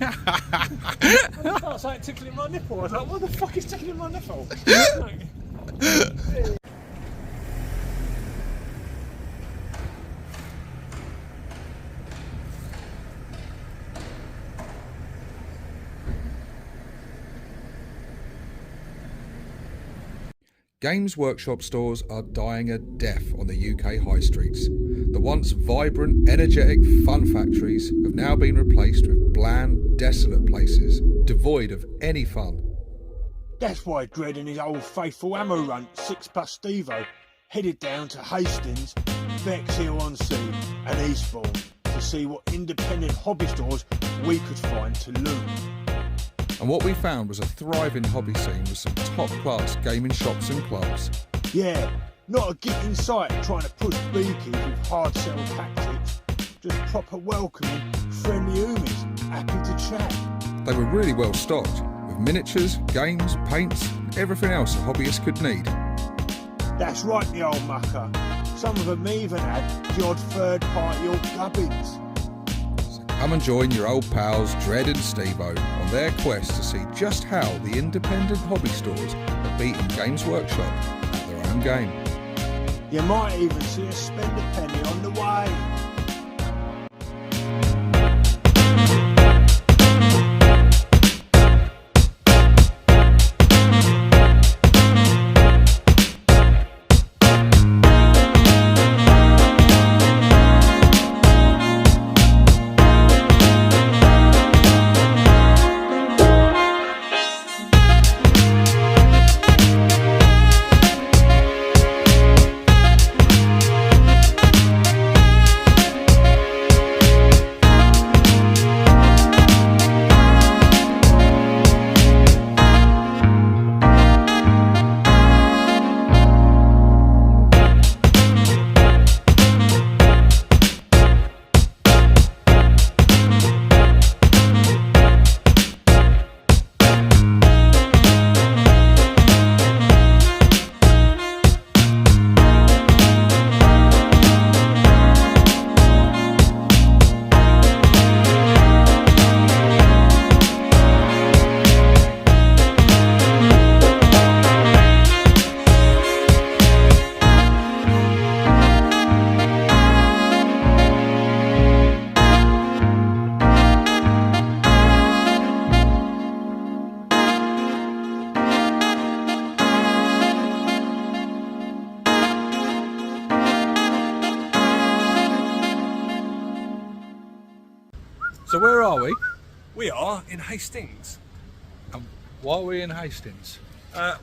I felt something tickling my nipple. I was like, what the fuck is tickling my nipple? Games Workshop stores are dying a death on the UK high streets. The once vibrant, energetic fun factories have now been replaced with bland, desolate places, devoid of any fun. That's why Dredd and his old faithful ammo runt, 6+ Stevo, headed down to Hastings, Bexhill-on-Sea and Eastbourne to see what independent hobby stores we could find to loot. And what we found was a thriving hobby scene with some top-class gaming shops and clubs. Yeah, not a git in sight trying to push beakies with hard sell tactics, just proper welcoming, friendly homies, happy to chat. They were really well stocked, with miniatures, games, paints, and everything else a hobbyist could need. That's right, the old mucker. Some of them even had the odd third-party or gubbins. Come and join your old pals Dredd and Stevo on their quest to see just how the independent hobby stores are beating Games Workshop at their own game. You might even see us spend a penny on the way. So where are we? We are in Hastings. Why are we in Hastings?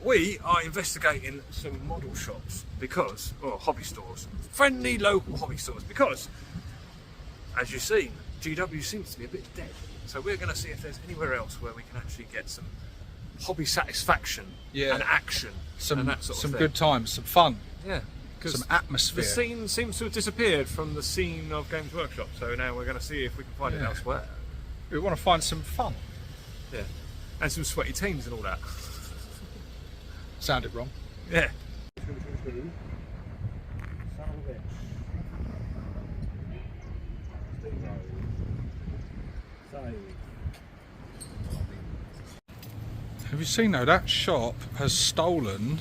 We are investigating some model shops because, or hobby stores, friendly local hobby stores, because, as you've seen, GW seems to be a bit dead. So we're going to see if there's anywhere else where we can actually get some hobby satisfaction and action and that sort of thing. Good times, some fun. Yeah. Some atmosphere. The scene seems to have disappeared from the scene of Games Workshop, so now we're going to see if we can find it elsewhere. We want to find some fun. Yeah. And some sweaty teams and all that. Sounded wrong. Yeah. Have you seen though, that shop has stolen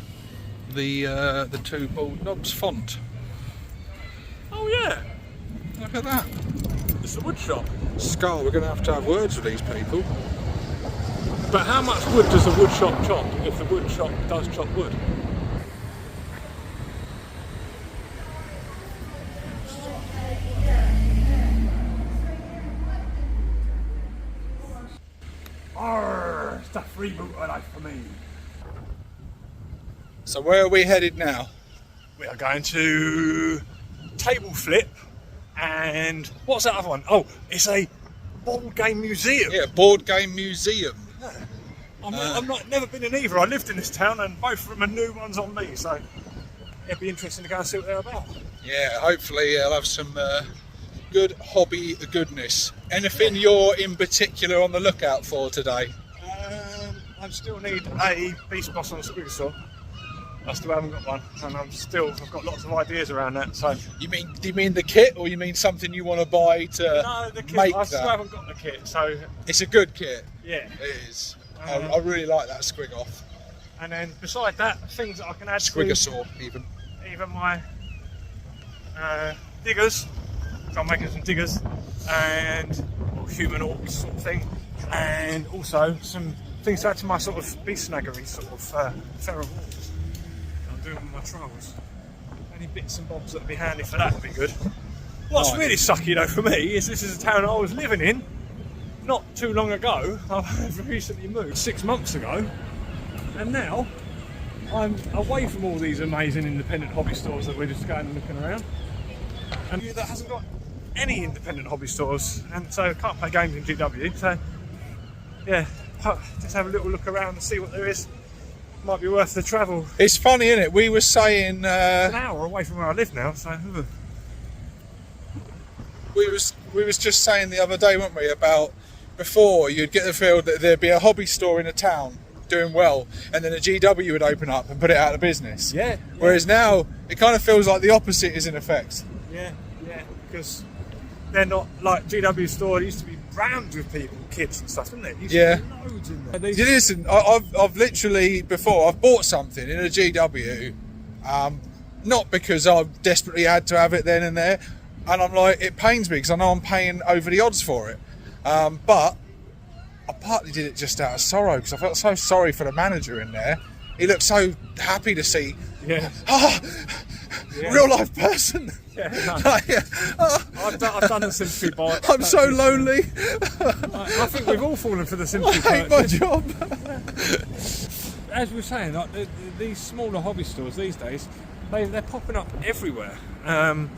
the two bald knobs font. Oh yeah. Look at that. It's a wood shop. Skull, we're going to have words with these people. But how much wood does a wood shop chop if the wood shop does chop wood? Arrgh, it's that freeboot I like for me. So where are we headed now? We are going to Table Flip and what's that other one? Oh, it's a board game museum. Yeah, board game museum. Yeah. I've never been in either. I lived in this town and both of them are new ones on me, so it'd be interesting to go and see what they're about. Yeah, hopefully I'll have some good hobby goodness. Anything you're in particular on the lookout for today? I still need a Beast Boss on a squeeze saw. I still haven't got one, and I've got lots of ideas around that. So Do you mean the kit, or you mean something you want to buy to no, the kit. make I still that? haven't got the kit, so It's a good kit. yeah, It is. I really like that squig off. and then beside that, things that I can add Squigosaur, to even my diggers. So I'm making some diggers and human orcs sort of thing, and also some things to add to my sort of beast snaggery sort of feral walls. I'm doing with my trolls. Any bits and bobs that'd be handy for that would be good. What's Nice. really sucky though for me is this is a town I was living in not too long ago. I've recently moved 6 months ago, and now I'm away from all these amazing independent hobby stores that we're just going and looking around. And that hasn't got any independent hobby stores, and so can't play games in GW. So yeah, just have a little look around and see what there is. Might be worth the travel. It's funny, isn't it? We were saying It's an hour away from where I live now, so we was just saying the other day, weren't we, about before you'd get the feel that there'd be a hobby store in a town doing well, and then a GW would open up and put it out of business. yeah. Whereas now it kind of feels like the opposite is in effect. Yeah, because they're not like GW store. It used to be rammed with people, kids and stuff, didn't it? Used to be loads in there. Listen, I've literally before I've bought something in a GW, not because I desperately had to have it then and there, and I'm like, it pains me because I know I'm paying over the odds for it, but I partly did it just out of sorrow because I felt so sorry for the manager in there. He looked so happy to see, real life person. Yeah, no. I've I've done the sympathy buy. I'm so lonely. I think we've all fallen for the sympathy I hate my purchase. job. As we were saying, like these smaller hobby stores these days, they're popping up everywhere, and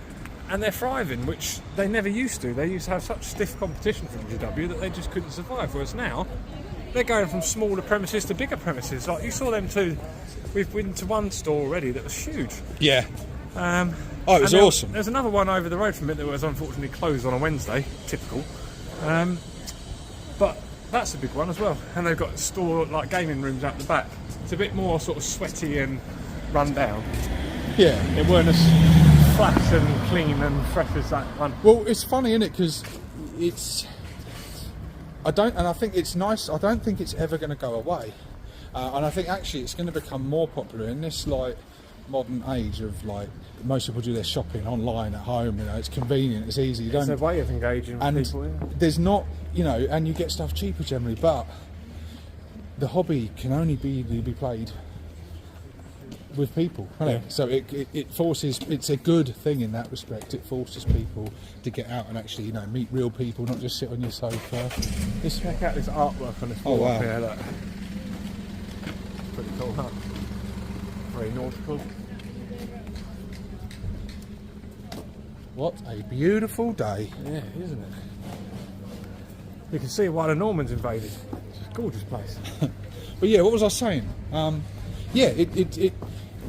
they're thriving, which they never used to. They used to have such stiff competition from GW that they just couldn't survive. Whereas now, they're going from smaller premises to bigger premises. Like you saw them too. We've been to one store already that was huge. Yeah. It was awesome. There's another one over the road from it that was unfortunately closed on a Wednesday. Typical. But that's a big one as well. And they've got store like gaming rooms out the back. It's a bit more sort of sweaty and run down. Yeah. They weren't as flat and clean and fresh as that one. Well, it's funny, isn't it? Because I think it's nice. I don't think it's ever going to go away, and I think actually it's going to become more popular in this like modern age of like most people do their shopping online at home. You know, it's convenient, it's easy. It's a way of engaging with people. Yeah. There's not, and you get stuff cheaper generally, but the hobby can only be played with people, Yeah. So it forces. It's a good thing in that respect. It forces people to get out and actually, meet real people, not just sit on your sofa. Just check out this artwork on this wall up here. Look, pretty cool, huh? Very nautical. What a beautiful day! Yeah, isn't it? You can see why the Normans invaded. It's a gorgeous place. But yeah, what was I saying?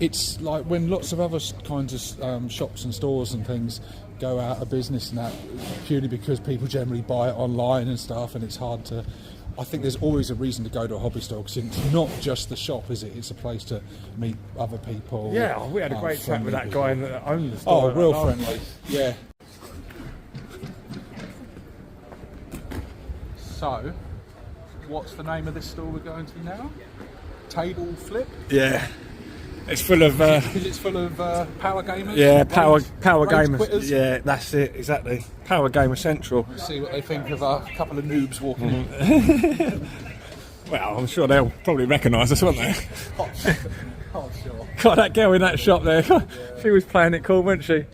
It's like when lots of other kinds of shops and stores and things go out of business and that purely because people generally buy it online and stuff, and it's hard to. I think there's always a reason to go to a hobby store because it's not just the shop, is it? It's a place to meet other people. Yeah, we had a great chat with that guy that owned the store. Oh, real friendly. Yeah. So, what's the name of this store we're going to now? Table Flip? Yeah. It's full of Because it's full of power gamers? yeah, power Rage gamers. quitters? Yeah, that's it, exactly. Power gamer central. Let's see what they think of a couple of noobs walking in. Well, I'm sure they'll probably recognise us, won't they? Oh, sure. God, that girl in that shop there, she was playing it cool, wasn't she? Yeah.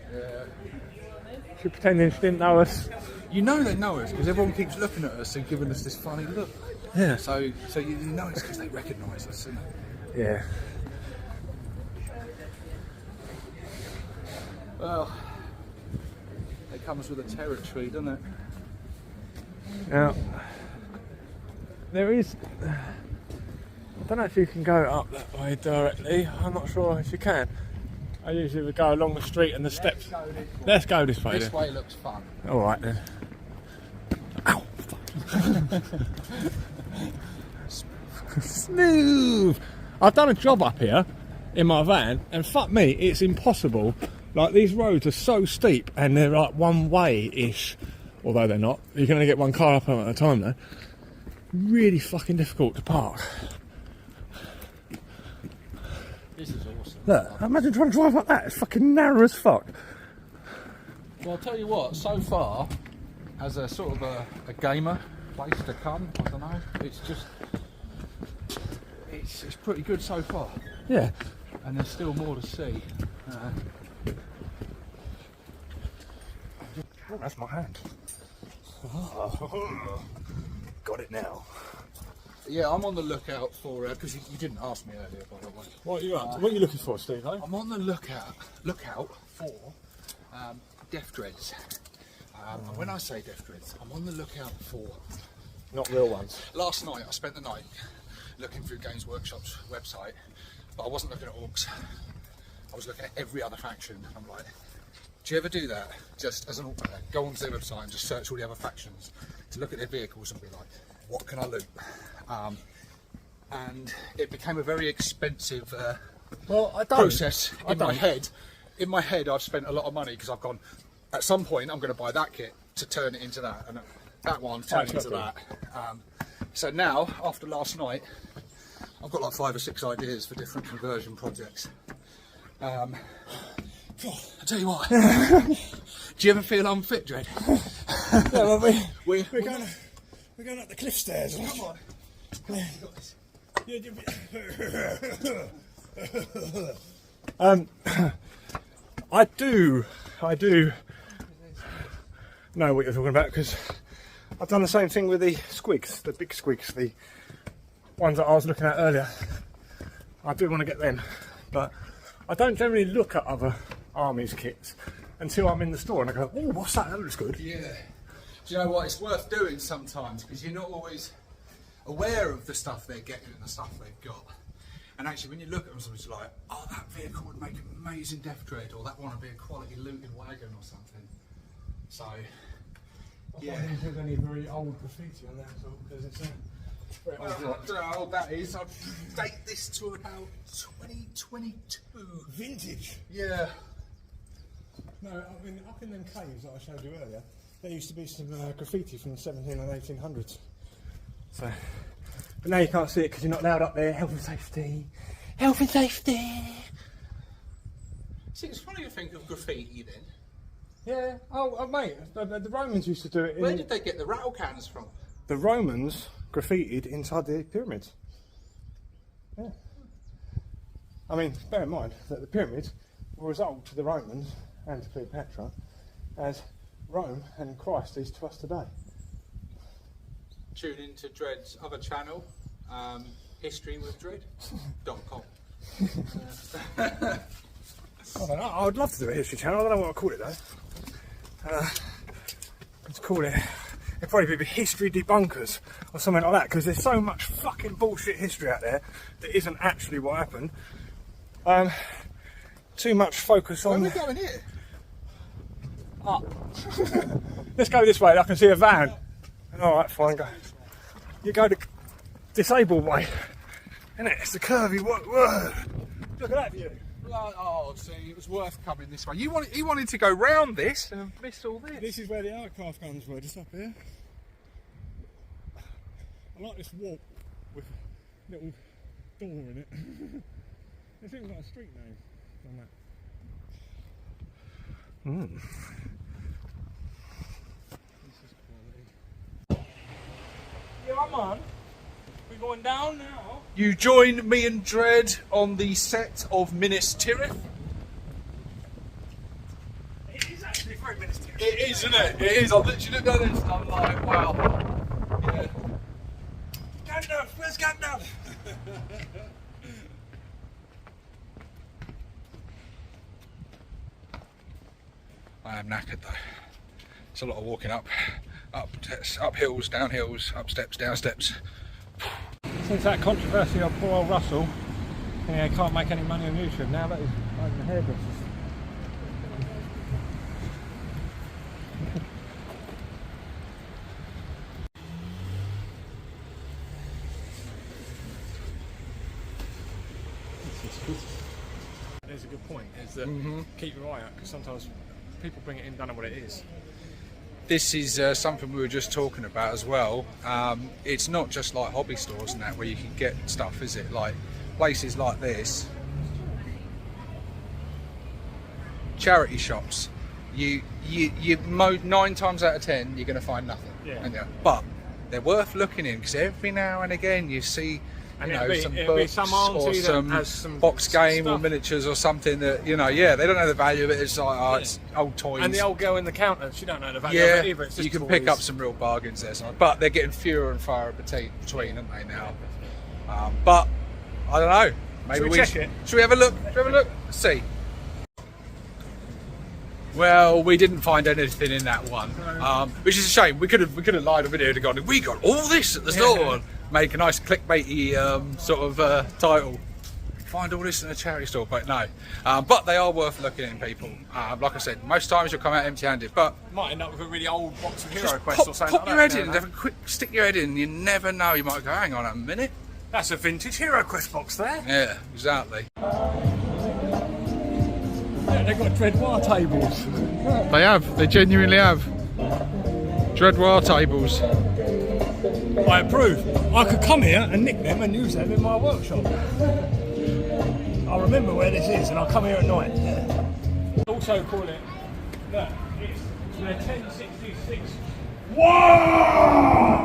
She was pretending she didn't know us. You know they know us because everyone keeps looking at us and giving us this funny look. Yeah. So you know it's because they recognise us, isn't it? Yeah. Well, it comes with a territory, doesn't it? Now, there is. I don't know if you can go up that way directly. I'm not sure if you can. I usually would go along the street and the steps. Let's go this way. This then. way looks fun. All right then. Ow! Smooth. I've done a job up here in my van, and fuck me, it's impossible. Like, these roads are so steep and they're like one way-ish, although they're not. You can only get one car up at a time though. Really fucking difficult to park. This is awesome. Look, imagine trying to drive like that. It's fucking narrow as fuck. Well, I'll tell you what, so far, as a sort of a gamer place to come, I don't know, it's just, it's pretty good so far. Yeah. And there's still more to see. Oh, that's my hand. Oh, got it now. Yeah, I'm on the lookout for, because you didn't ask me earlier, by the way. What are you up to? What are you looking for, Steve? I'm on the lookout for death dreads. And when I say death dreads, I'm on the lookout for... Not real ones. Last night, I spent the night looking through Games Workshop's website, but I wasn't looking at orcs. I was looking at every other faction. I'm like, do you ever do that? Just as an orc player, go onto their website and just search all the other factions to look at their vehicles and be like, what can I loot? And it became a very expensive process in my head. In my head, I've spent a lot of money because I've gone, at some point, I'm going to buy that kit to turn it into that, and that one turn it into that. So now, after last night, I've got like 5 or 6 ideas for different conversion projects. I tell you what, do you ever feel unfit, Dread? Yeah, well, we're going up the cliff stairs. Come on. You got this. I do know what you're talking about, because I've done the same thing with the squigs, the big squigs, the ones that I was looking at earlier. I do want to get them, but I don't generally look at other armies kits until I'm in the store and I go, oh, what's that? That looks good. Yeah. Do you know what? It's worth doing sometimes because you're not always aware of the stuff they're getting and the stuff they've got. And actually, when you look at them, somebody's like, oh, that vehicle would make an amazing death dread, or that one would be a quality looted wagon or something. So, yeah. I don't think there's any very old graffiti on that at all, because it's very Well, I don't know how old that is. I'd date this to about 2022. vintage. Yeah. No, I mean, up in them caves that I showed you earlier, there used to be some graffiti from the 17 and 1800s. So, but now you can't see it because you're not allowed up there. Health and safety. Health and safety. See, it's funny to think of graffiti then. Yeah. Oh, mate, the Romans used to do it. Where did they get the rattle cans from? The Romans graffitied inside the pyramids. Yeah. I mean, bear in mind that the pyramids were as old to the Romans and to Cleopatra as Rome and Christ is to us today. Tune into Dread's other channel, historywithdread.com. I don't know, I would love to do a history channel. I don't know what I'd call it though. Let's call it, it'd probably be History Debunkers or something like that, because there's so much fucking bullshit history out there that isn't actually what happened. Too much focus on... Where are we going here? Up. Let's go this way, I can see a van. Alright, fine, go. You go the disabled way. Isn't it? It's the curvy one. Look at that view. Oh, see, it was worth coming this way. You wanted to go round this and miss all this. This is where the aircraft guns were, just up here. I like this walk with a little door in it. It seems like a street name on that. This is quality. Yeah, I'm on. We're going down now. You join me and Dread on the set of Minas Tirith. It is actually very ministerial. It is, isn't it? It is. I've literally looked at this and I'm like, wow. Yeah. Gandalf, where's Gandalf? I am knackered though. It's a lot of walking up hills, down hills, up steps, down steps. Since that controversy of poor old Russell, yeah, can't make any money on YouTube now, that is like the hairdressers. This is good. is a good point. Is that keep your eye out, because sometimes people bring it in, don't know what it is. This is something we were just talking about as well. It's not just like hobby stores and that where you can get stuff, is it? Like places like this, charity shops. You 9 times out of 10 you're going to find nothing. Yeah. But they're worth looking in, because every now and again you see, And you know, it'll some be books some or auntie that some has some box game or stuff. miniatures or something that, you know, yeah, they don't know the value of it. It's like, oh, it's old toys. And the old girl in the counter, she don't know the value Yeah, of it either. It's just you can toys. pick up some real bargains there, but they're getting fewer and far between, aren't they now? But I don't know. Maybe Should we check it? Should we have a look? Let's see. Well, we didn't find anything in that one, which is a shame. We could have lied a video and gone, we got all this at the store, and make a nice clickbaity sort of title. Find all this in a charity store, but no. But they are worth looking in, people. Like I said, most times you'll come out empty-handed, but Might end up with a really old box of Hero just Quest or something pop like your that. head in, have a quick stick your head in. You never know. You might go, hang on a minute. That's a vintage Hero Quest box there. Yeah, exactly. Yeah, they've got Dread War tables. They have. They genuinely have. Dread War tables. I approve. I could come here and nick them and use them in my workshop. I remember where this is, and I'll come here at night. Also call it that. It's the 1066. Whoa!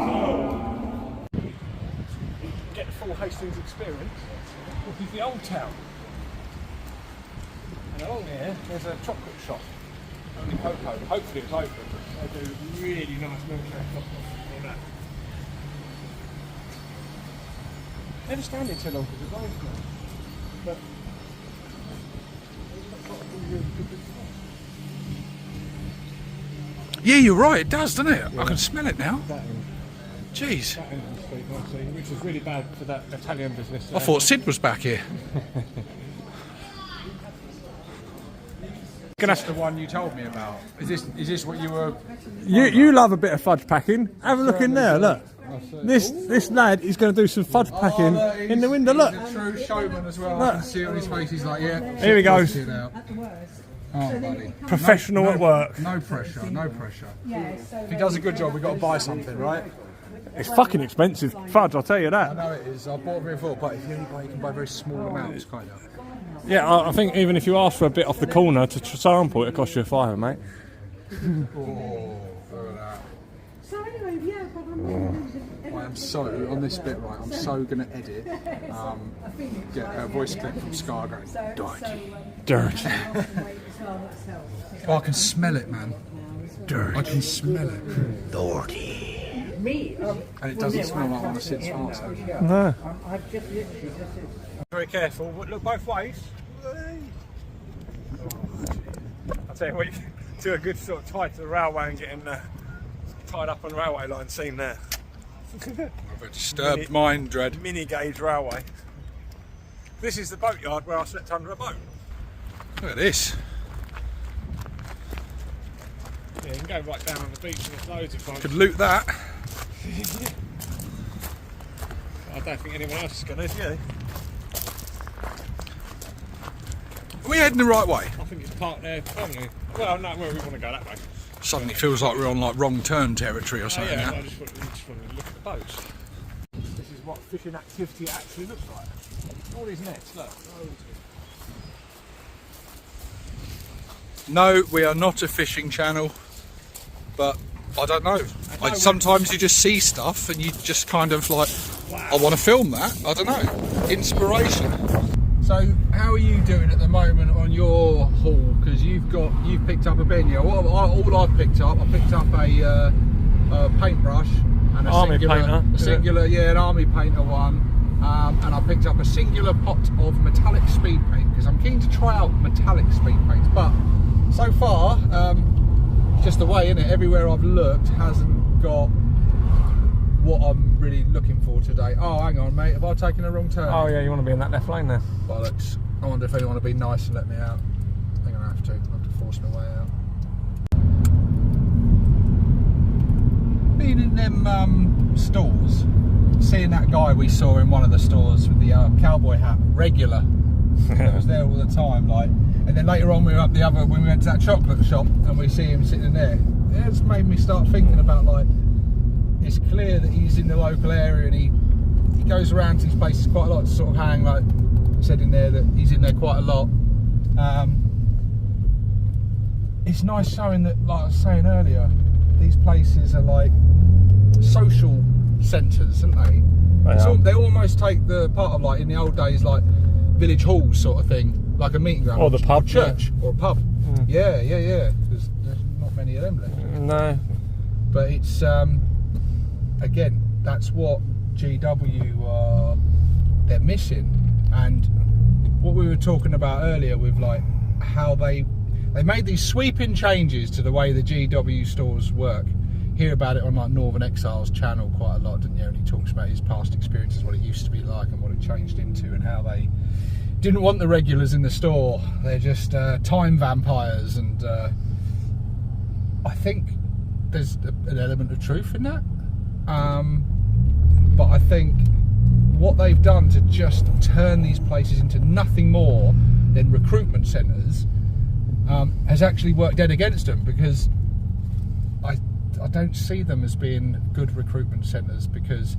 Get the full Hastings experience. This is the old town. And along here, there's a chocolate shop. Only cocoa. Hopefully it's open. They do really nice milkshake chocolate on that. Never stand it too long because it's nice now. But Yeah, you're right. It does, doesn't it? I can smell it now. Jeez. that end of the street, obviously, which is really bad for that Italian business. I thought Sid was back here. That's the one you told me about. Is this what you were? You love a bit of fudge packing. Have a look in there. Look, this lad is going to do some fudge packing in the window. Look, He's a true showman as well. I can see it on his face. He's like, yeah. Here he goes. Oh, buddy. Professional at work. No pressure. No pressure. If he does a good job, we've got to buy something, right? It's fucking expensive fudge, I'll tell you I that. know it is. I bought it before, but if you only buy, you can buy very small amounts, kind of. Yeah, I think even if you ask for a bit off the corner to sample, it costs you a fiver, mate. Oh, look at that. So anyway, yeah, but I am so, on this bit, right, I'm so going to edit, get a voice clip from Scar going, dirty. Dirty. Oh, I can smell it, man. Dirty. I can smell it. me, And it doesn't smell like one of Sid's farts. No. I've just literally just. Very careful. Look both ways. I'll tell you what, you do a good sort of tie to the railway and getting tied up on the railway line scene there. I've a disturbed mind, Dread. Mini gauge railway. This is the boatyard where I slept under a boat. Look at this. Yeah, you can go right down on the beach and there's loads of fun. Could loot that. I don't think anyone else is going to, yeah. Are we heading the right way? I think it's parked there permanently. Well, no, we want to go that way. Suddenly feels like we're on like wrong turn territory or something. Yeah, now. I just want to look at the boats. This is what fishing activity actually looks like. All these nets, look. No, we are not a fishing channel, but I don't know. Like, sometimes you just see stuff and you just kind of like, I want to film that. I don't know. Inspiration. So, how are you doing at the moment on your haul? Because you've picked up a bin. Yeah, all I've picked up, I picked up a paintbrush and a Army painter, an army painter one. And I picked up a singular pot of metallic speed paint because I'm keen to try out metallic speed paints. But so far, just the way, innit? Everywhere I've looked hasn't got what I'm really looking for today. Oh, hang on, mate. Have I taken a wrong turn? Oh yeah, you want to be in that left lane there. Bollocks. I wonder if anyone will be nice and let me out. I think I have to. I have to force my way out. Being in them stores, seeing that guy we saw in one of the stores with the cowboy hat, regular. that was there all the time. Like, and then later on we were up the other when we went to that chocolate shop and we see him sitting there. It's made me start thinking about, like, it's clear that he's in the local area and he goes around to these places quite a lot to sort of hang, like I said in there, that he's in there quite a lot. It's nice showing that, like I was saying earlier, these places are like social centres, aren't they? They almost take the part of, like, in the old days, like village halls sort of thing, like a meeting ground, or the pub, church, or a pub. Yeah. There's not many of them left. No, but it's again, that's what GW they're missing, and what we were talking about earlier with, like, how they made these sweeping changes to the way the GW stores work. Hear about it on, like, Northern Exile's channel quite a lot, didn't you? And he talks about his past experiences, what it used to be like and what it changed into, and how they didn't want the regulars in the store. They're just time vampires, and I think there's an element of truth in that. But I think what they've done to just turn these places into nothing more than recruitment centres has actually worked dead against them, because I don't see them as being good recruitment centres, because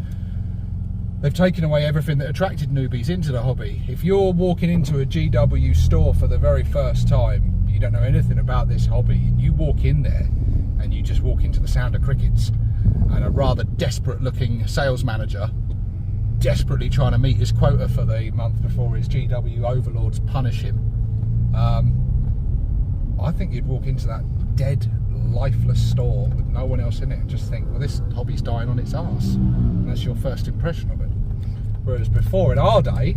they've taken away everything that attracted newbies into the hobby. If you're walking into a GW store for the very first time, you don't know anything about this hobby, and you walk in there and you just walk into the sound of crickets and a rather desperate looking sales manager desperately trying to meet his quota for the month before his GW overlords punish him, I think you'd walk into that dead, lifeless store with no one else in it and just think, well, this hobby's dying on its arse, and that's your first impression of it. Whereas before, in our day,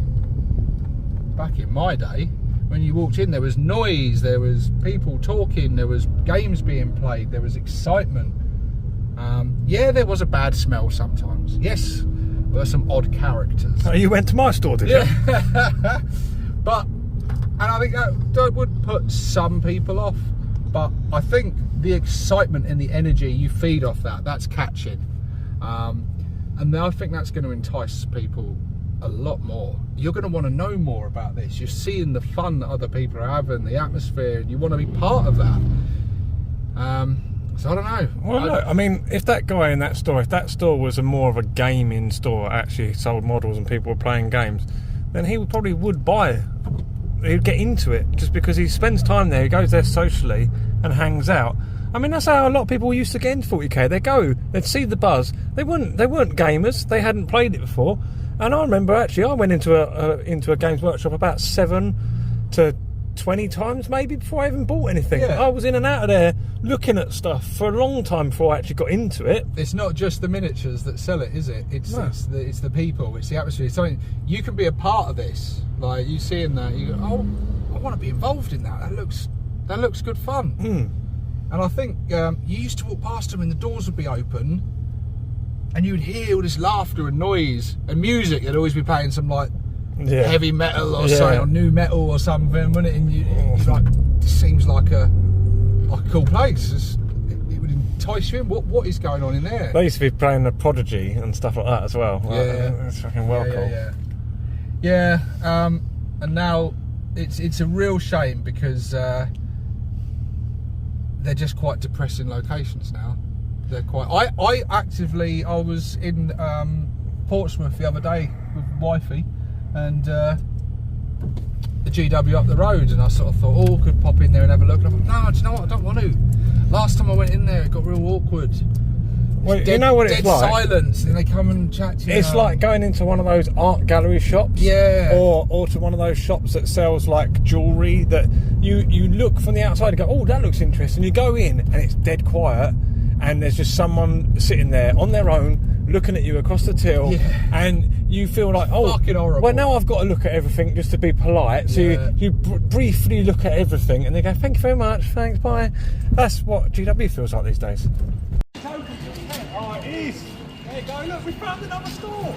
back in my day, when you walked in, there was noise, there was people talking, there was games being played, there was excitement. Yeah, there was a bad smell sometimes. Yes, there were some odd characters. Oh, you went to my store, did you? But, and I think that would put some people off, but I think the excitement and the energy you feed off that's catching. And I think that's going to entice people a lot more. You're going to want to know more about this. You're seeing the fun that other people are having, the atmosphere, and you want to be part of that. So I don't know. Well, look, I mean, if that guy in that store, if that store was a more of a gaming store, actually sold models and people were playing games, then he would buy. He'd get into it just because he spends time there. He goes there socially and hangs out. I mean, that's how a lot of people used to get into 40k. They'd see the buzz. They weren't gamers. They hadn't played it before. And I remember, actually, I went into a Games Workshop about 7 to 20 times maybe before I even bought anything. Yeah. I was in and out of there looking at stuff for a long time before I actually got into it. It's not just the miniatures that sell it, is it? It's the people, it's the atmosphere. It's something you can be a part of this. Like, you seeing that, you go, oh, I want to be involved in that. That looks good fun. And I think you used to walk past them and the doors would be open, and you'd hear all this laughter and noise and music. They'd always be playing some, like, heavy metal or something, or new metal or something, wouldn't it? And you're like, this seems like a cool place. It would entice you in. What is going on in there? They used to be playing the Prodigy and stuff like that as well. It's fucking well cool. Yeah. And now it's a real shame, because they're just quite depressing locations now. They're quite. I was in Portsmouth the other day with wifey, and the GW up the road, and I sort of thought, oh, could pop in there and have a look. And I'm like, no, do you know what? I don't want to. Last time I went in there, it got real awkward. Well, you know what it's like? Dead silence, and they come and chat to you. It's like going into one of those art gallery shops, or to one of those shops that sells like jewellery that you look from the outside and go, oh, that looks interesting. You go in and it's dead quiet, and there's just someone sitting there on their own looking at you across the till, and you feel like, oh, fucking horrible. Well, now I've got to look at everything just to be polite. So you briefly look at everything, and they go, thank you very much, thanks, bye. That's what GW feels like these days. Oh, it is. There you go. Look, we found another store.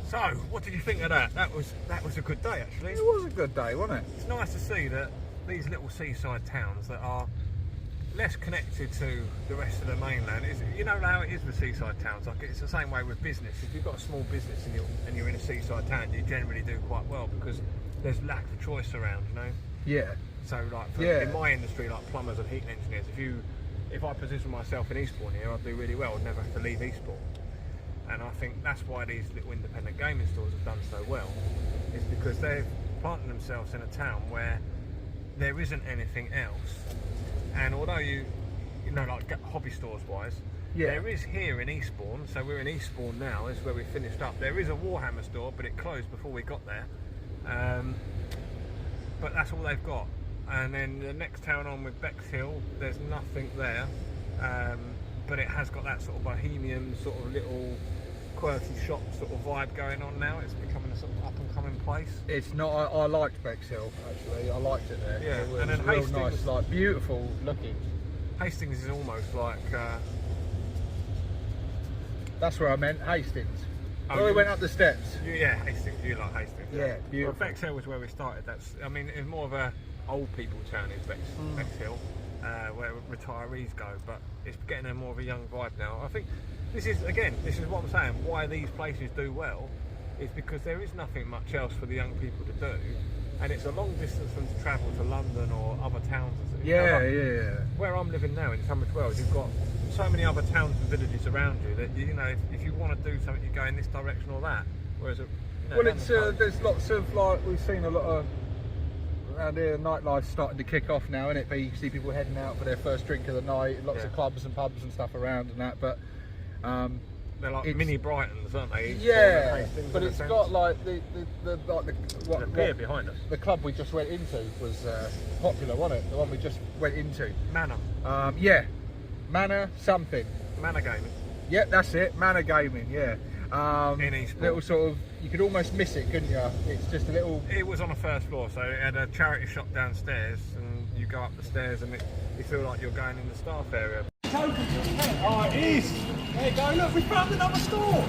So, what did you think of that? That was a good day, actually. It was a good day, wasn't it? It's nice to see that these little seaside towns that are less connected to the rest of the mainland. You know how it is with seaside towns. Like it's the same way with business. If you've got a small business and you're in a seaside town, you generally do quite well because there's lack of choice around. You know. Yeah. So like Yeah. in my industry, like plumbers and heating engineers, if I position myself in Eastbourne here, I'd do really well. I'd never have to leave Eastbourne. And I think that's why these little independent gaming stores have done so well. Is because they've planted themselves in a town where there isn't anything else. And although you know, like hobby stores wise, there is here in Eastbourne, so we're in Eastbourne now, this is where we finished up. There is a Warhammer store, but it closed before we got there. But that's all they've got. And then the next town on with Bexhill, there's nothing there. But it has got that sort of bohemian, sort of little quirky shop sort of vibe going on now. It's becoming a sort of up and coming place. It's not. I liked Bexhill actually. I liked it there. Yeah, it was and then real Hastings, nice, like beautiful looking. Hastings is almost like. That's where I meant Hastings. Oh, Where we you- went up the steps. Yeah, Hastings. You like Hastings? Yeah, beautiful. Well, Bexhill was where we started. I mean, it's more of a old people town is Bexhill, where retirees go. But it's getting a more of a young vibe now. I think this is what I'm saying. Why these places do well is because there is nothing much else for the young people to do, and it's a long distance for them to travel to London or other towns. Yeah. Where I'm living now in Tunbridge Wells, you've got so many other towns and villages around you that you know if you want to do something, you go in this direction or that. Whereas, Well, it's there's lots of like we've seen a lot of around here. Nightlife's starting to kick off now, isn't it? But you see people heading out for their first drink of the night. Lots of clubs and pubs and stuff around and that. But they're like it's- mini Brightons, aren't they? yeah, Hastings but in a it's sense. got like the pier behind us. The club we just went into was popular, wasn't it? The one we just went into. Manor Yeah, Manor something. Gaming. Yeah, that's it. Manor Gaming. Yeah. In Eastbourne. Little sort of, you could almost miss it, couldn't you? It's just a little. It was on the first floor, so it had a charity shop downstairs, and you go up the stairs, and you feel like you're going in the staff area. Oh, it is. There you go. Look, we found another store.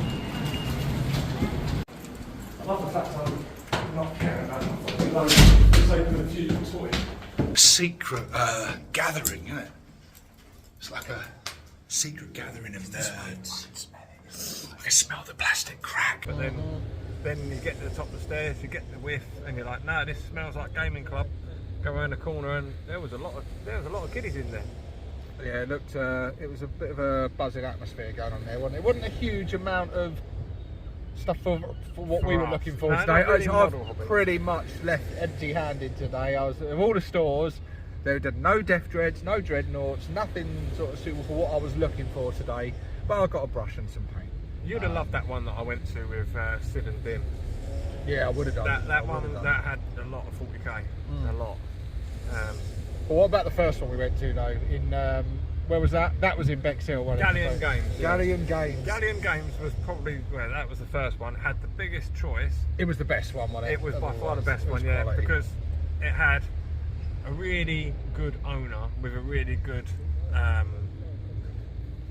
I love the fact I'm not caring about it's open a few toys. Secret gathering, isn't it? It's like a secret gathering of nerds. I can smell the plastic crack. But then you get to the top of the stairs, you get the whiff, and you're like, no, this smells like gaming club. Go around the corner, and there was a lot of kiddies in there. Yeah, it looked. It was a bit of a buzzing atmosphere going on there, wasn't it? It wasn't a huge amount of stuff for what we For were us. looking for No, today. not really model I've hobby. pretty much left empty-handed today. I was of all the stores. There were no Death Dreads, no Dreadnoughts, nothing sort of suitable for what I was looking for today. But I got a brush and some paint. You'd have loved that one that I went to with Sid and Dim. Yeah, I would have done. That I would one have done. that had a lot of 40k, a lot. Well, what about the first one we went to though? In where was that? That was in Bexhill, wasn't it? Galleon Games. yeah. Galleon Games. Galleon Games was probably that was the first one. Had the biggest choice. It was the best one, wasn't it? It was by far the Otherwise, best it was one, yeah, quality. because it had a really good owner with a really good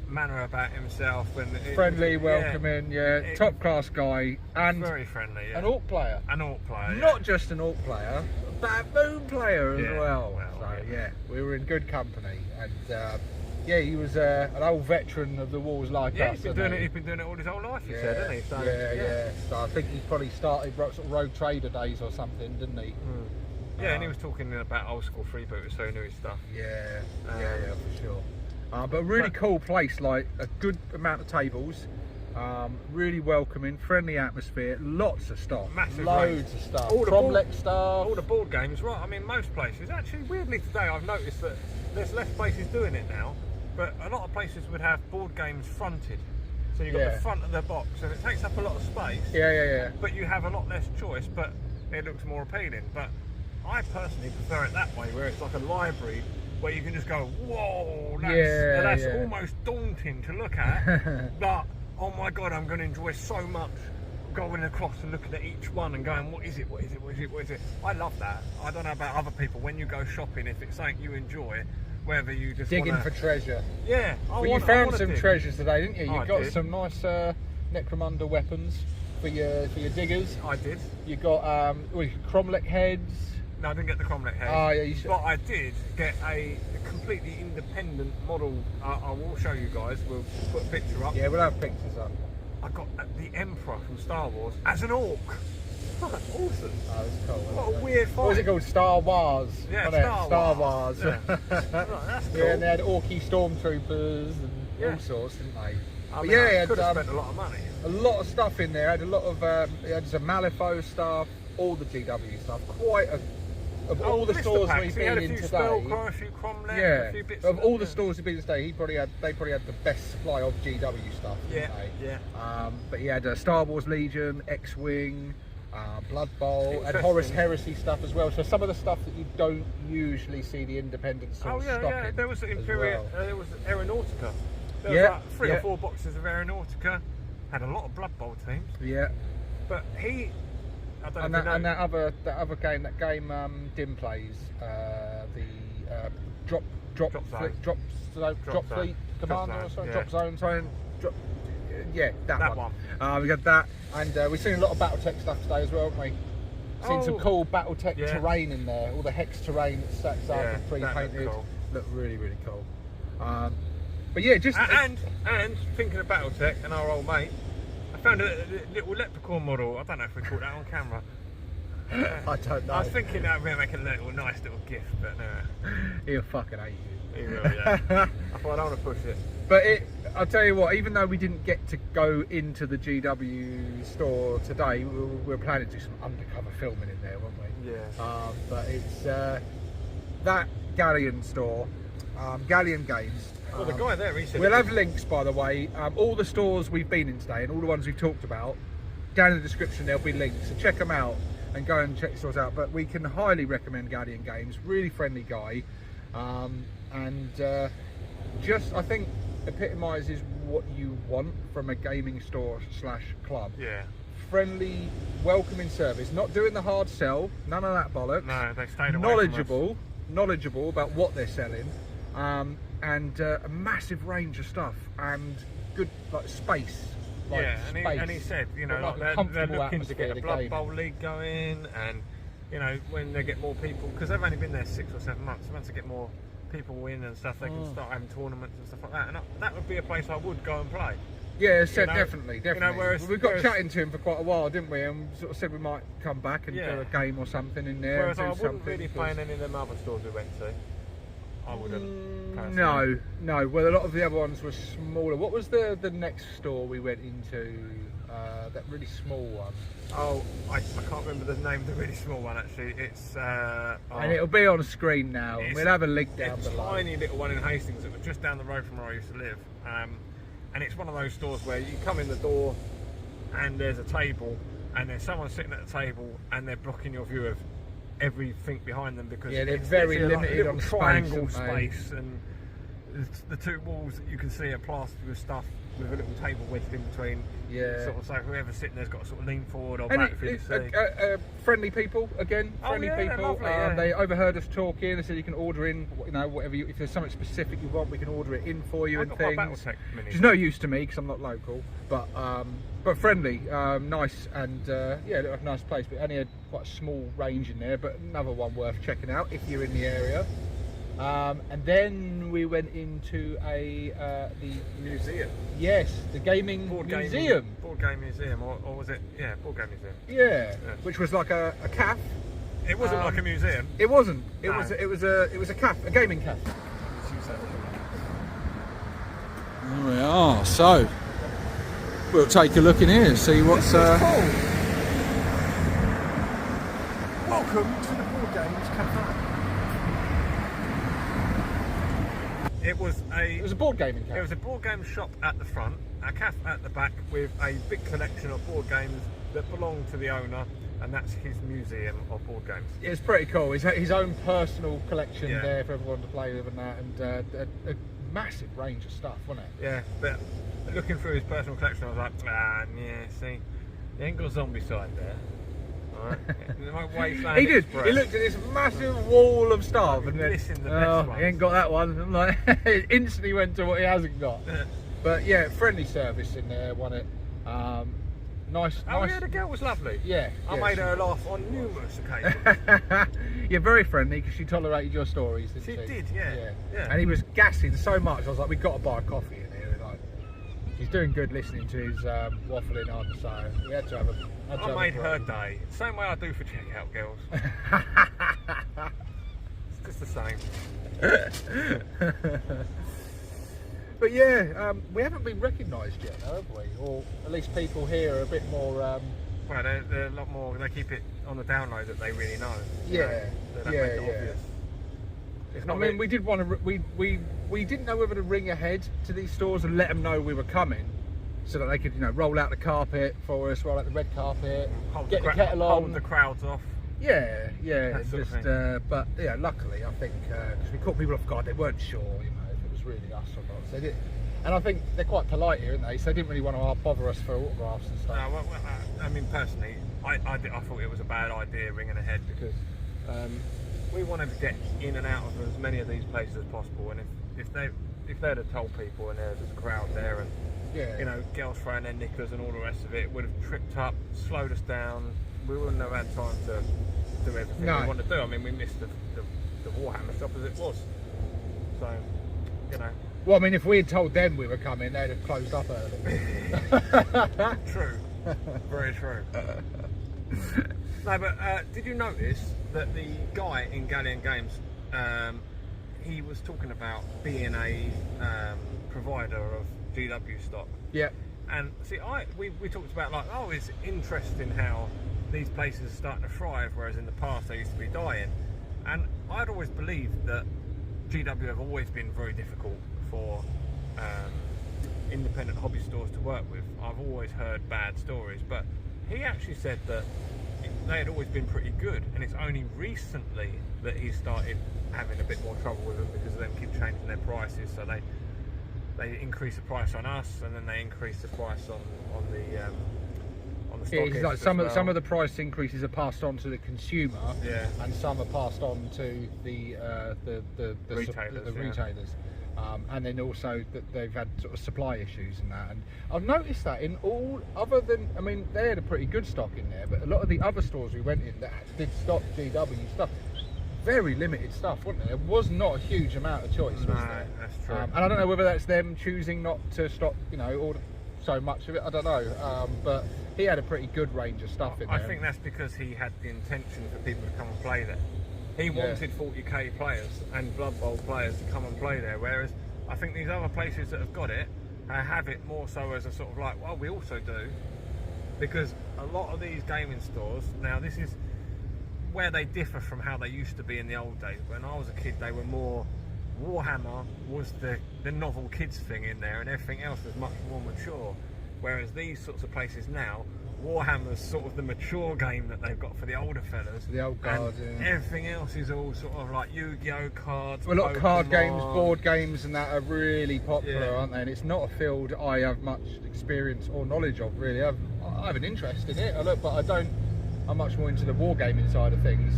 manner about himself and Friendly, welcoming, yeah, top class guy, and very friendly. Yeah. an Orc player. An Orc player. Not just an Orc player, a baboon player as Yeah, well. well, So yeah. yeah, we were in good company, and yeah, he was an old veteran of the wars like Yeah, us. he's been isn't doing it. he? He's been doing it all his whole life. He Yeah, said, hasn't he? So, yeah. So I think he probably started sort of rogue trader days or something, didn't he? Yeah, and he was talking about old school freebooters, so he knew his stuff. Yeah, for sure. But a really cool place, like a good amount of tables, really welcoming, friendly atmosphere, lots of stuff, Massive loads range. of stuff, All the Cromlech stuff. All the board games, right? I mean, most places. Actually, weirdly today, I've noticed that there's less places doing it now, but a lot of places would have board games fronted. So you've got Yeah. the front of the box, and it takes up a lot of space. Yeah. But you have a lot less choice, but it looks more appealing. But I personally prefer it that way, where it's like a library where you can just go, whoa, that's Yeah. almost daunting to look at. But oh my god, I'm going to enjoy so much going across and looking at each one and going, what is it? I love that. I don't know about other people. When you go shopping, if it's something you enjoy, whether you just Digging wanna, for treasure. yeah. Well, you found some dig. treasures today, didn't you? You I got did. some nice Necromunda weapons for your diggers. I did. You got Cromlech heads. No, I didn't get the Cromlech head. Oh, yeah, you should. But I did get a completely independent model. I will show you guys. We'll put a picture up. Yeah, we'll have pictures up. I got the Emperor from Star Wars as an orc. Awesome. Oh, that's cool. What a weird fight. What was it called? Star Wars. Yeah, wasn't it? Star Star Wars. Wars. Yeah. Right, that's cool. Yeah, and they had Orky stormtroopers and Yeah. all sorts, didn't they? I But mean, yeah, I it could have had spent a lot of money. a lot of stuff in there. Had a lot of it had some Malifaux stuff, all the GW stuff. Quite a of all the Mr. stores Packs, we've he had been a in few today. Spellcore, a few Cromlech, Yeah, a few bits of all the yeah. stores we've been today, they probably had the best supply of GW stuff. Yeah, didn't they? yeah. But he had Star Wars Legion, X-Wing, Blood Bowl, and Interesting. Horus Heresy stuff as well. So some of the stuff that you don't usually see the independent Oh stores yeah, stocking. yeah. There was as Imperial. well. There was Aeronautica. There was Yeah, like 3 yeah. or 4 boxes of Aeronautica. Had a lot of Blood Bowl teams, Yeah. but he. I don't And know if that, you know. and that other game Dim plays, the drop Zone. drop fleet commander Zone, or something, yeah. drop zone, sorry, drop, yeah, that That one. one. We got that, and we've seen a lot of BattleTech stuff today as well, haven't we? Seen some Oh, cool BattleTech yeah. terrain in there, all the hex terrain that stacks up Yeah, and that pre-painted. looked cool. Look really, really cool. But yeah, just And thinking of BattleTech and our old mate, I found a little leprechaun model. I don't know if we caught that on camera. I don't know. I was thinking that we're making a nice little gift, but no. He'll fucking hate you. He will, yeah. I thought I don't want to push it. But I'll tell you what, even though we didn't get to go into the GW store today, we were planning to do some undercover filming in there, weren't we? Yeah. But it's that Galleon store, Galleon Games. Well, the guy there, he said. We'll have links, by the way. All the stores we've been in today and all the ones we've talked about, down in the description there'll be links. So check them out and go and check the stores out. But we can highly recommend Galleon Games. Really friendly guy. Just, I think, epitomises what you want from a gaming store / club. Yeah. Friendly, welcoming service. Not doing the hard sell. None of that bollocks. No, they stayed away from us. Knowledgeable about what they're selling. And a massive range of stuff and good like space. Like Yeah, space. and he said, you know, Like a like they're comfortable looking to get atmosphere a to Blood game. Bowl league going, and you know, when they get more people, because they've only been there 6 or 7 months. Once they get more people in and stuff, they can start having tournaments and stuff like that. And that would be a place I would go and play. Yeah, said know, definitely. whereas- we got whereas- chatting to him for quite a while, didn't we? And sort of said we might come back and Yeah. do a game or something in there. Whereas and I do wouldn't something really play in any of them other stores we went to. I wouldn't. personally. No. Well, a lot of the other ones were smaller. What was the next store we went into? That really small one. Oh, I can't remember the name of the really small one actually. It's And it'll be on screen now. And It's we'll have a link down It's a below. tiny little one in Hastings that was just down the road from where I used to live. And it's one of those stores where you come in the door and there's a table and there's someone sitting at the table and they're blocking your view of everything behind them because Yeah, they're it's very literally limited like a on little space, triangle aren't they? space, and the 2 walls that you can see are plastered with stuff with a little table wedged in between. Yeah. Sort of, so whoever's sitting there's got to sort of lean forward or And back for you to see. friendly people again. Oh, Friendly yeah, people. lovely, yeah. They overheard us talking. They said you can order in, you know, whatever. If there's something specific you want, we can order it in for you I've and got my things. BattleTech mini. Which is no use to me because I'm not local, but friendly, nice, and yeah, looked like a nice place. But only had quite a small range in there, but another one worth checking out if you're in the area. And then we went into the Museum. yes, the gaming Board museum. Board game museum, or was it? Yeah, board game museum. Yeah, which was like a cafe. It wasn't like a museum. It wasn't. It No. was. It was a cafe, a gaming cafe. There we are. So we'll take a look in here, see what's. Welcome to the Board Games Cafe. It was It was a board gaming It cafe. was a board game shop at the front, a cafe at the back with a big collection of board games that belong to the owner, and that's his museum of board games. It's pretty cool. His own personal collection Yeah. there for everyone to play with and that, and a massive range of stuff, wasn't it? Yeah, but looking through his personal collection, I was like, yeah, see, he ain't got zombie side there. Alright. He did. He looked at this massive wall of stuff and then, Missing the best oh, ones. he ain't got that one. I'm like, it instantly went to what he hasn't got. But yeah, friendly service in there, wasn't it? Nice. Oh yeah, the girl was lovely. Yeah. I made her laugh on numerous occasions. You're very friendly because she tolerated your stories, didn't she? She did, yeah. And he was gassing so much. I was like, we've got to buy a coffee in here. Like, she's doing good listening to his waffling on. So we had to have a. I made her day. Same way I do for checkout girls. It's just the same. But yeah, we haven't been recognised yet, though, have we? Or at least people here are a bit more. Well, they're a lot more. They keep it on the download that they really know. Yeah, They don't make it obvious. It's not. I mean, we did want to. We didn't know whether to ring ahead to these stores and let them know we were coming, so that they could, roll out the carpet for us, roll out the red carpet, get the kettle on, hold the crowds off. Yeah, That sort of just. But yeah, luckily, I think because we caught people off guard, they weren't sure, if it was really us or not. So they did, and I think they're quite polite here, aren't they? So they didn't really want to bother us for autographs and stuff. No, I mean, personally, I thought it was a bad idea ringing ahead because we wanted to get in and out of as many of these places as possible. And if they'd have told people and there's a crowd there and girls throwing their knickers and all the rest of it, would have tripped up, slowed us down. We wouldn't have had time to do everything we wanted to do. I mean, we missed the Warhammer shop as it was. So, Well, I mean, if we had told them we were coming, they'd have closed up early. True. Very true. No, but did you notice that the guy in Galleon Games, he was talking about being a provider of GW stock. Yeah. And see, we talked about it's interesting how these places are starting to thrive, whereas in the past they used to be dying. And I'd always believed that GW have always been very difficult for independent hobby stores to work with. I've always heard bad stories, but he actually said that they had always been pretty good, and it's only recently that he started having a bit more trouble with them because of them keep changing their prices. So they increase the price on us, and then they increase the price on the stock. Yeah, like some of the price increases are passed on to the consumer, and some are passed on to the retailers. And then also that they've had sort of supply issues and that. And I've noticed that in all other than, I mean, they had a pretty good stock in there, but a lot of the other stores we went in that did stock GW stuff, very limited stuff, wasn't there? There was not a huge amount of choice, was there? That's true. And I don't know whether that's them choosing not to stock, order so much of it. I don't know. But he had a pretty good range of stuff in there. I think that's because he had the intention for people to come and play there. He wanted 40k players and Blood Bowl players to come and play there, whereas I think these other places that have got it have it more so as a sort of like, well, we also do, because a lot of these gaming stores, now this is where they differ from how they used to be in the old days. When I was a kid, they were more, Warhammer was the novel kids thing in there, and everything else was much more mature, whereas these sorts of places now, Warhammer's sort of the mature game that they've got for the older fellas. The old guard, Everything else is all sort of like Yu-Gi-Oh cards. Well, a lot of Pokemon. card games, board games, and that are really popular, aren't they? And it's not a field I have much experience or knowledge of, really. I have an interest in it, but I'm much more into the wargaming side of things.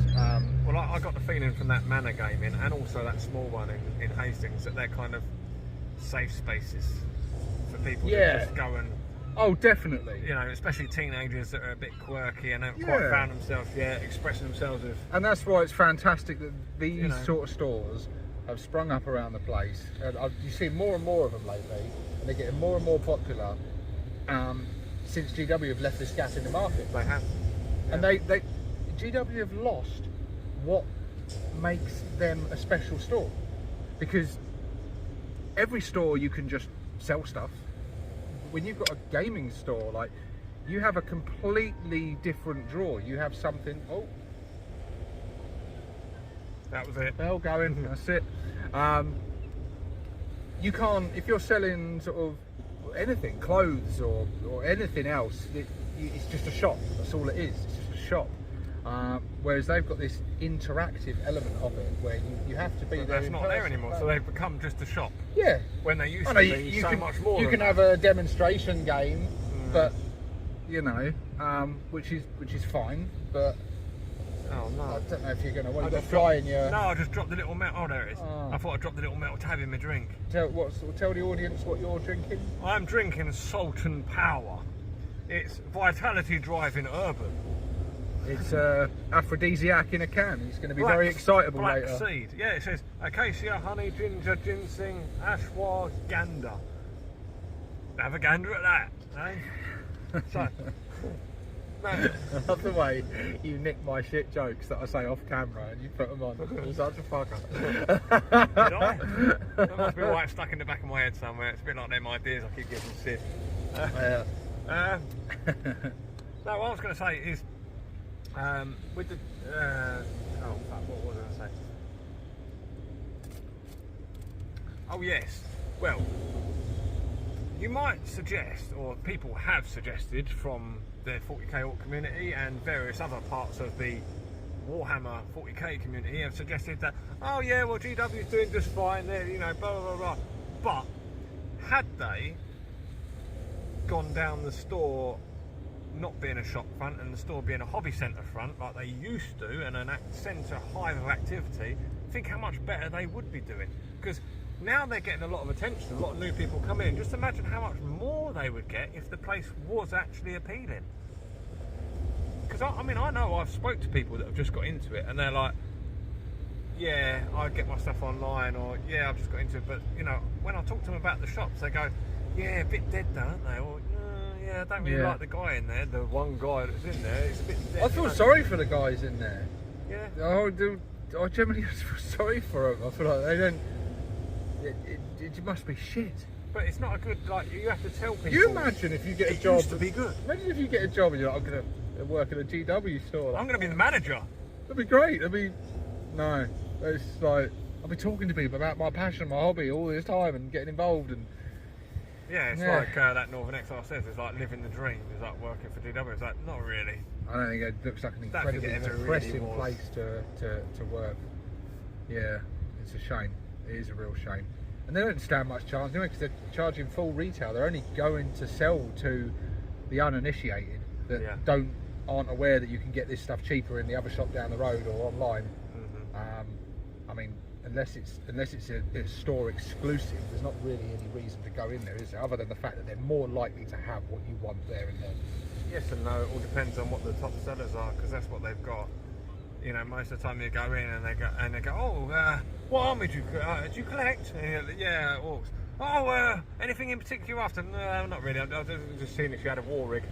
Well, I got the feeling from that Manor gaming and also that small one in Hastings that they're kind of safe spaces for people to just go and. Oh, definitely. Especially teenagers that are a bit quirky and haven't quite found themselves yet, expressing themselves as... And that's why it's fantastic that these sort of stores have sprung up around the place. And you see more and more of them lately, and they're getting more and more popular since GW have left this gap in the market. They have. Yeah. And GW have lost what makes them a special store. Because every store you can just sell stuff. When you've got a gaming store, like, you have a completely different draw. You have something. Oh, that was it. Bell going. That's it. You can't, if you're selling sort of anything, clothes or anything else. It's just a shop. That's all it is. It's just a shop. Whereas they've got this interactive element of it where you have to be there. That's not there anymore, so they've become just a shop. Yeah. When they used to be so much more. You can have a demonstration game, but which is fine. But oh no, I don't know if you're going to want to fly in your. No, I just dropped the little metal. Oh, there it is. I thought I dropped the little metal tab in my drink. Tell the audience what you're drinking. I'm drinking Salt and Power. it's vitality driving urban. It's aphrodisiac in a can. He's going to be very excitable black later. seed. Yeah, it says acacia, honey, ginger, ginseng, ashwagandha. Have a gander at that, eh? So, no, I love the way you nick my shit jokes that I say off camera and you put them on. You're such a fucker. did I? That must be why it's stuck in the back of my head somewhere. It's a bit like them ideas I keep giving Sid. Yeah. No, what I was going to say is, with the oh fuck, what was I going to say? Oh yes, well, you might suggest, or people have suggested from the 40k Orc community and various other parts of the Warhammer 40k community have suggested that, oh yeah, well GW's doing just fine, they're, you know, blah blah blah. But had they gone down the store not being a shop front and the store being a hobby centre front like they used to, and an centre hive of activity, think how much better they would be doing. Because now they're getting a lot of attention, a lot of new people come in. Just imagine how much more they would get if the place was actually appealing. Because I mean, I know I've spoke to people that have just got into it and they're like, yeah, I get my stuff online, or yeah, I've just got into it. But you know, when I talk to them about the shops, they go, yeah, a bit dead though, aren't they? Or yeah, I don't really like the guy in there, the one guy that's in there. It's a bit dead. I feel sorry for the guys in there. Yeah. I generally feel sorry for them. I feel like they don't. It must be shit. But it's not a good, like, you have to tell people. You imagine if you get a it job. used to be good. Imagine if you get a job and you're like, I'm going to work at a GW store. Like, I'm going to be the manager. that'd be great. No. It's like, I'll be talking to people about my passion, my hobby all this time and getting involved. And Yeah, it's like that Northern Exile says, it's like living the dream. It's like working for GW. It's like, not really. I don't think it looks like an Don't incredibly forget it really depressing was. place to work. Yeah, it's a shame. It is a real shame. And they don't stand much chance anyway because they're charging full retail. They're only going to sell to the uninitiated that aren't aware that you can get this stuff cheaper in the other shop down the road or online. I mean, unless it's a store exclusive, there's not really any reason to go in there, is there? Other than the fact that they're more likely to have what you want there and then. Yes and no. It all depends on what the top sellers are, because that's what they've got. You know, most of the time you go in and they go, oh, what army do you collect? And you're like, yeah, orcs. Oh, anything in particular you're after? No, not really. I was just seeing if you had a war rig.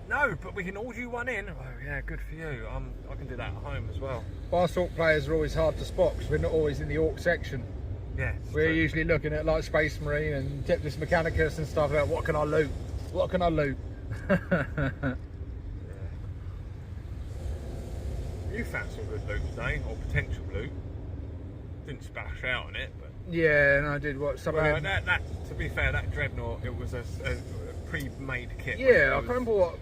No, but we can order you one in. Oh, yeah, good for you. I can do that at home as well. Fast orc players are always hard to spot because we're not always in the orc section. Yeah, We're usually looking at like Space Marine and Tempest Mechanicus and stuff about what can I loot? What can I loot? You found some good loot today, or potential loot. Didn't splash out on it, but Yeah, and I did what some of well, them. that to be fair, that Dreadnought, it was a pre-made kit. Yeah, I can't remember what.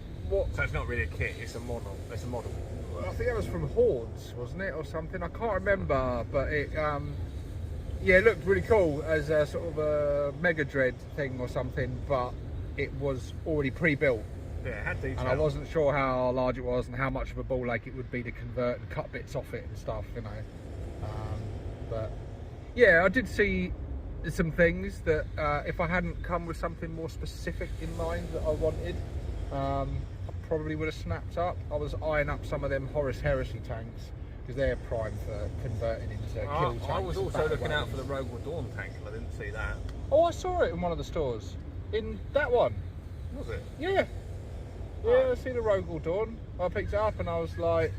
So it's not really a kit; it's a model. It's a model. I think that was from Hordes, wasn't it, or something? I can't remember, but it it looked really cool as a sort of a Mega Dread thing or something, but it was already pre-built. Yeah, it had detail. And I wasn't sure how large it was and how much of a ball ache it would be to convert and cut bits off it and stuff, you know. But yeah, I did see some things that if I hadn't come with something more specific in mind that I wanted, I probably would have snapped up. I was eyeing up some of them Horus Heresy tanks because they're prime for converting into kill tanks. I was and also battle looking out wagons. for the Rogue War Dawn tank, and I didn't see that. Oh, I saw it in one of the stores. In that one. Was it? Yeah. Yeah, I see the Rogue War Dawn. I picked it up and I was like,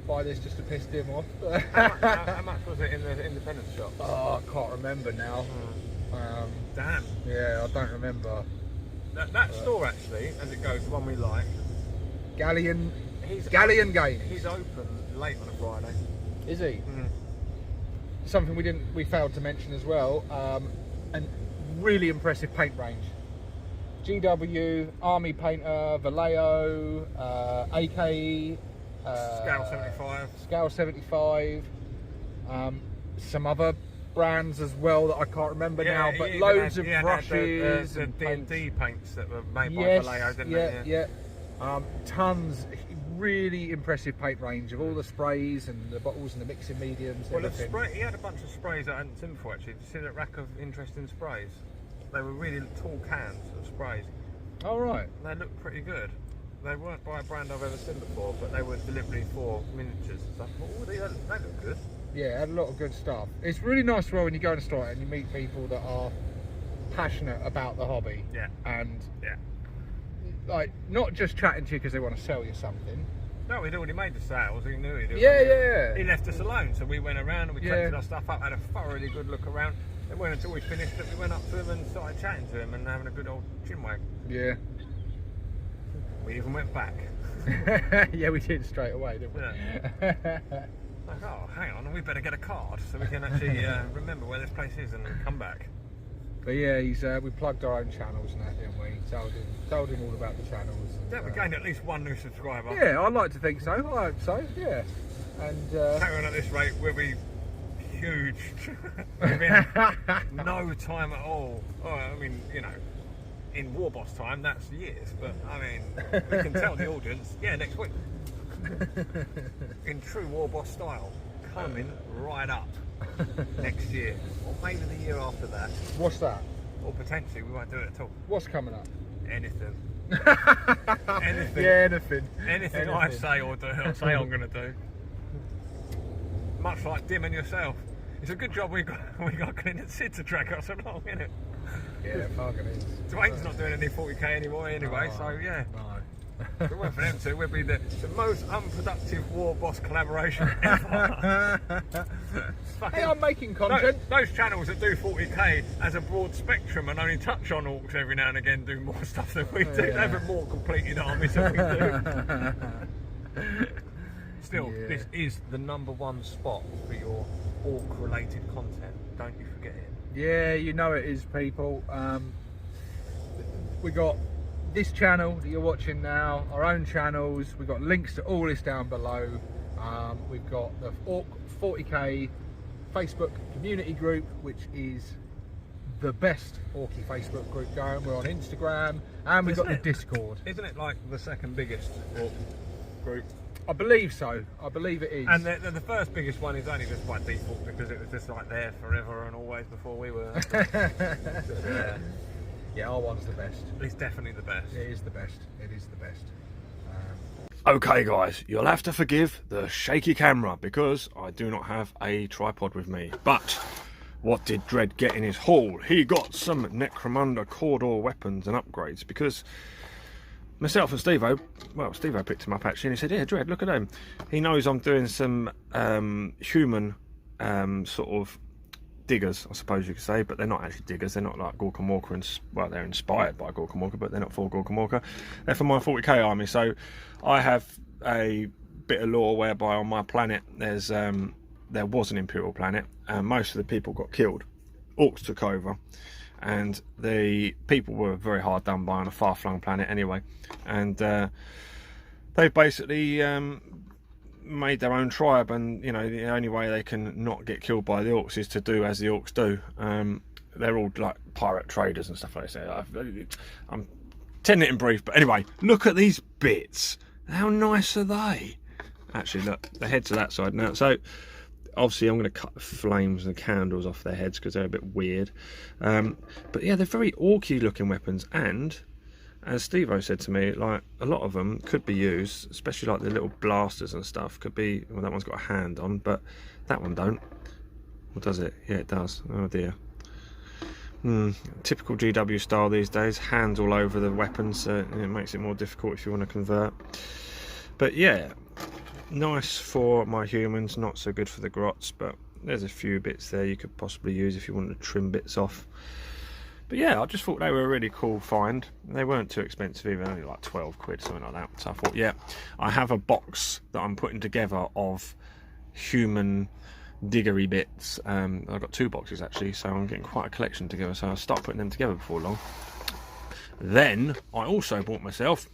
buy this just to piss Dim off. How much was it in the independent shop? Oh, I can't remember now. Damn. Yeah, I don't remember. That store actually, as it goes, the one we like. Galleon He's Games. He's open late on a Friday. Is he? Mm. Something we failed to mention as well. And really impressive paint range. GW, Army Painter, Vallejo, AKE, Scale 75. Scale 75, some other brands as well that I can't remember now, but loads of brushes the and D&D paints that were made by yes, Vallejo, didn't yeah, they? yeah. Tons, really impressive paint range of all the sprays and the bottles and the mixing mediums. Well, the everything. spray, he had a bunch of sprays I hadn't seen before actually. Did you see that rack of interesting sprays? They were really tall cans of sprays. Oh right. They look pretty good. They weren't by a brand I've ever seen before, but they were deliberately for miniatures and stuff. Oh, they look good. Yeah, had a lot of good stuff. It's really nice as well when you go in a store and you meet people that are passionate about the hobby. Yeah. And Yeah. like not just chatting to you because they want to sell you something. No, he'd already made the sales. He knew he'd. Yeah. He left us alone, so we went around and we Yeah. collected our stuff up, had a thoroughly good look around. It wasn't until we finished that we went up to him and started chatting to him and having a good old chinwag. Yeah. We even went back. Yeah, we did straight away, didn't we? Yeah. Like, oh, hang on, we better get a card so we can actually remember where this place is and come back. But yeah, we plugged our own channels and that, didn't we? Told him all about the channels. Yeah, we gained at least one new subscriber. Yeah, I'd like to think so. I hope so. Yeah. And carry on at this rate, we'll be huge within no time at all. Oh, I mean, you know, in Warboss time, that's years. But I mean, we can tell the audience, yeah, next week. In true Warboss style, coming right up next year, or maybe the year after that. What's that? Or potentially we won't do it at all. What's coming up? Anything. Anything. Yeah, anything. Anything I say or do, I say I'm going to do. Much like Dim and yourself. It's a good job we got Clint and Sid to drag us along, isn't it? Yeah, fucking is. Dwayne's not doing any 40k anymore anyway, so yeah. No. If it weren't for them two, we'd be the most unproductive Warboss collaboration ever. Hey, I'm making content. Those channels that do 40k as a broad spectrum and only touch on orcs every now and again do more stuff than we do. They have a more completed army than we do. Still, this is the #1 spot for your orc-related content. Don't you forget it. Yeah, you know it is, people. We got this channel that you're watching now, our own channels. We've got links to all this down below. We've got the Orc 40k Facebook community group, which is the best Orky Facebook group going. We're on Instagram, and we've got the Discord. Isn't it like the second biggest orc group? I believe so. I believe it is. And the first biggest one is only just by default because it was just like there forever and always before we were. Yeah, our one's the best. It's definitely the best. It is the best. It is the best. Okay guys, you'll have to forgive the shaky camera because I do not have a tripod with me. But what did Dread get in his haul? He got some Necromunda Cawdor weapons and upgrades because myself and Stevo, well, Stevo picked him up actually and he said, yeah, Dread, look at him. He knows I'm doing some human sort of diggers, I suppose you could say, but they're not actually diggers. They're not like Gorka Morka, well, they're inspired by Gorka Morka, but they're not for Gorka Morka. They're for my 40k army. So I have a bit of lore whereby on my planet there was an Imperial planet and most of the people got killed. Orcs took over and the people were very hard done by on a far-flung planet anyway, and they basically made their own tribe, and you know the only way they can not get killed by the orcs is to do as the orcs do. They're all like pirate traders and stuff like that. I'm telling it in brief, but anyway, look at these bits. How nice are they? Actually, look, the heads are that side now. So obviously I'm going to cut the flames and the candles off their heads because they're a bit weird. But yeah, they're very orky looking weapons, and as Stevo said to me, like a lot of them could be used, especially like the little blasters and stuff. Could be, well, that one's got a hand on, but that one don't. What does it? Yeah, it does. Oh dear. Typical GW style these days. Hands all over the weapons, so it makes it more difficult if you want to convert. But yeah, nice for my humans. Not so good for the grots, but there's a few bits there you could possibly use if you wanted to trim bits off. But yeah, I just thought they were a really cool find. They weren't too expensive either, only like 12 quid, something like that. So I thought, yeah, I have a box that I'm putting together of human diggery bits. I've got 2 boxes actually, so I'm getting quite a collection together, so I'll start putting them together before long. Then I also bought myself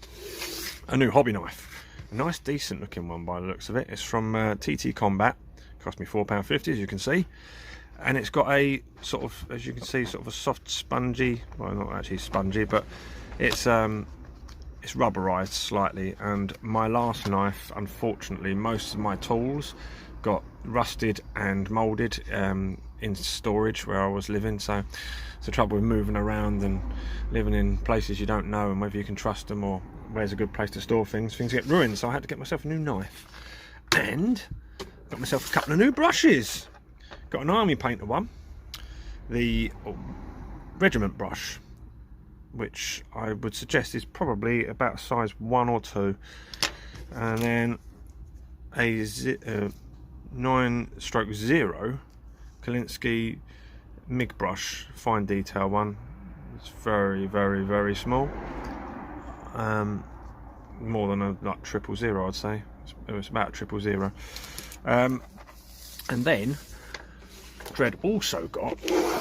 a new hobby knife. A nice decent looking one by the looks of it. It's from TT Combat. It cost me £4.50 as you can see. And it's got a sort of, as you can see, sort of a soft spongy, well not actually spongy, but it's rubberized slightly. And my last knife, unfortunately, most of my tools got rusted and molded in storage where I was living, so it's the trouble with moving around and living in places you don't know and whether you can trust them or where's a good place to store things. Things get ruined, so I had to get myself a new knife and got myself a couple of new brushes. Got an army painter one, the regiment brush, which I would suggest is probably about size 1 or 2, and then a 9/0 Kalinsky MIG brush, fine detail one. It's very small, more than a like 000, I'd say. It was about 000. And then Dread also got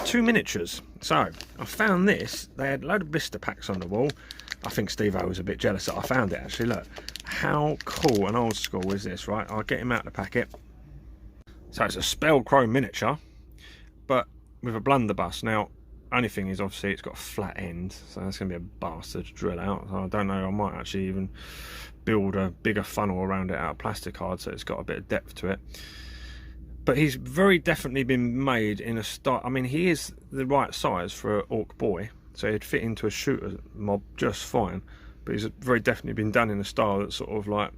2 miniatures. So I found this. They had a load of blister packs on the wall. I think Stevo was a bit jealous that I found it, actually. Look how cool and old school is this, right? I'll get him out of the packet. So it's a Spellcrow miniature, but with a blunderbuss. Now, only thing is, obviously, it's got a flat end, so that's going to be a bastard to drill out. So I don't know, I might actually even build a bigger funnel around it out of plastic card, so it's got a bit of depth to it. But he's very definitely been made in a style. I mean, he is the right size for an orc boy, so he'd fit into a shooter mob just fine. But he's very definitely been done in a style that sort of like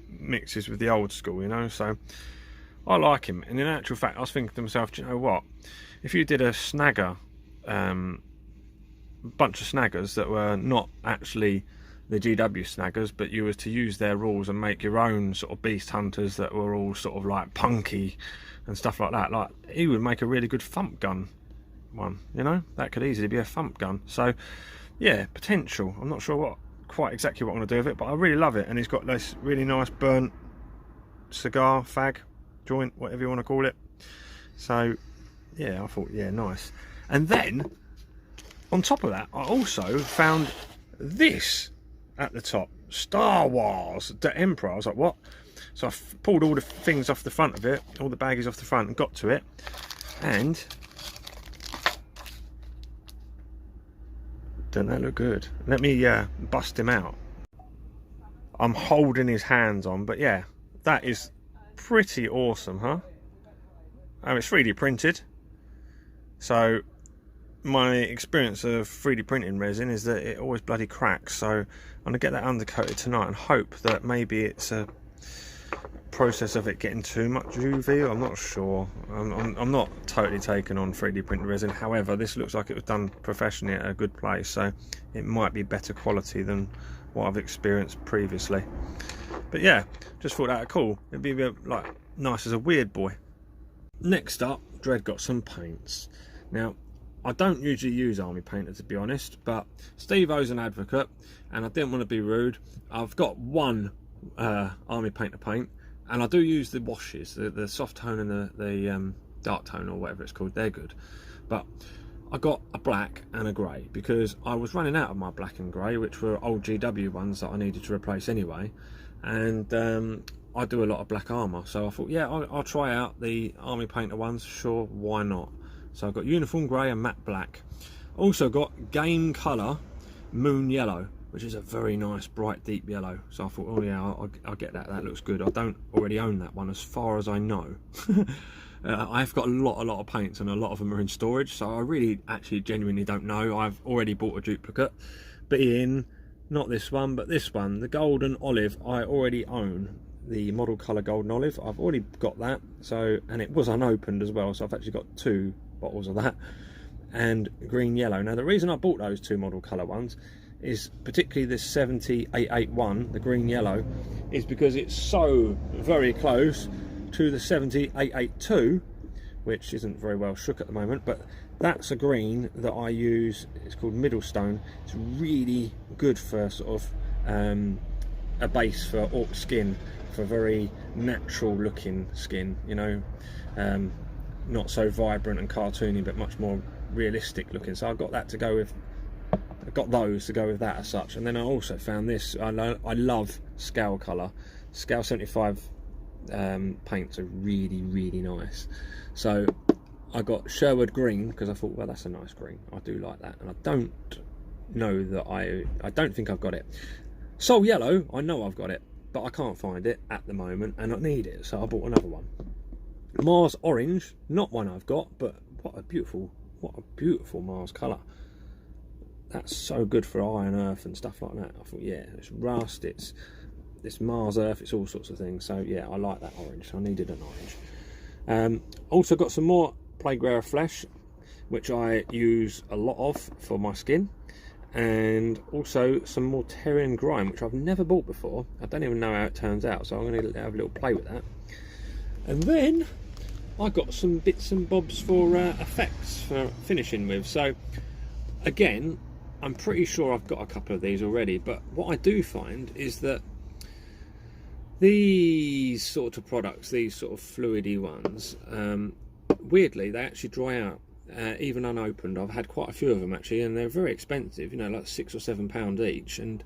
mixes with the old school, you know. So I like him. And in actual fact, I was thinking to myself, do you know what? If you did a snagger, bunch of snaggers that were not actually the GW snaggers, but you was to use their rules and make your own sort of beast hunters that were all sort of like punky and stuff like that, like he would make a really good thump gun one, you know. That could easily be a thump gun. So yeah, potential. I'm not sure quite exactly what I'm going to do with it, but I really love it. And he's got this really nice burnt cigar fag joint, whatever you want to call it. So yeah, I thought, yeah, nice. And then on top of that, I also found this at the top, Star Wars Da Emperor. I was like, what? So I pulled all the things off the front of it, all the baggies off the front, and got to it, and doesn't that look good? Let me bust him out. I'm holding his hands on, but yeah, that is pretty awesome, huh? It's 3D printed, so my experience of 3D printing resin is that it always bloody cracks, so I'm going to get that undercoated tonight and hope that maybe it's a process of it getting too much UV. I'm not sure. I'm not totally taken on 3D printed resin. However, this looks like it was done professionally at a good place, so it might be better quality than what I've experienced previously. But yeah, just thought that was cool. It'd be a bit like nice as a weird boy. Next up, Dread got some paints. Now, I don't usually use army painter, to be honest, but Stevo's an advocate and I didn't want to be rude. I've got one army painter paint, and I do use the washes, the soft tone and the dark tone, or whatever it's called. They're good, but I got a black and a grey because I was running out of my black and grey, which were old GW ones that I needed to replace anyway, and I do a lot of black armour, so I thought, yeah, I'll try out the army painter ones. Sure, why not? So I've got uniform grey and matte black. Also got game colour moon yellow, which is a very nice bright deep yellow. So I thought, oh yeah, I'll get that. That looks good. I don't already own that one as far as I know. I've got a lot of paints and a lot of them are in storage, so I really actually genuinely don't know. I've already bought a duplicate, being not this one but this one, the golden olive. I already own the model colour golden olive. I've already got that, so, and it was unopened as well, so I've actually got 2 bottles of that, and green yellow. Now the reason I bought those 2 model colour ones is particularly this 70881, the green yellow, is because it's so very close to the 70882, which isn't very well shook at the moment, but that's a green that I use. It's called Middlestone. It's really good for sort of a base for orc skin, for very natural looking skin, you know, not so vibrant and cartoony, but much more realistic looking. So I've got that to go with, I've got those to go with that as such. And then I also found this. I love scale colour. Scale 75 paints are really nice. So I got Sherwood green because I thought, well, that's a nice green. I do like that, and I don't know that I don't think I've got it. Sol yellow, I know I've got it, but I can't find it at the moment, and I need it, so I bought another one. Mars orange, not one I've got, but what a beautiful Mars colour. That's so good for iron, earth and stuff like that. I thought, yeah, it's rust, it's Mars, earth, it's all sorts of things. So yeah, I like that orange. I needed an orange. Also got some more Plague Bearer flesh, which I use a lot of for my skin, and also some more Terrian grime, which I've never bought before. I don't even know how it turns out, so I'm going to have a little play with that. And then I got some bits and bobs for effects for finishing with. So again, I'm pretty sure I've got a couple of these already, but what I do find is that these sort of products, these sort of fluidy ones, weirdly they actually dry out even unopened. I've had quite a few of them actually, and they're very expensive, you know, like £6 or £7 each, and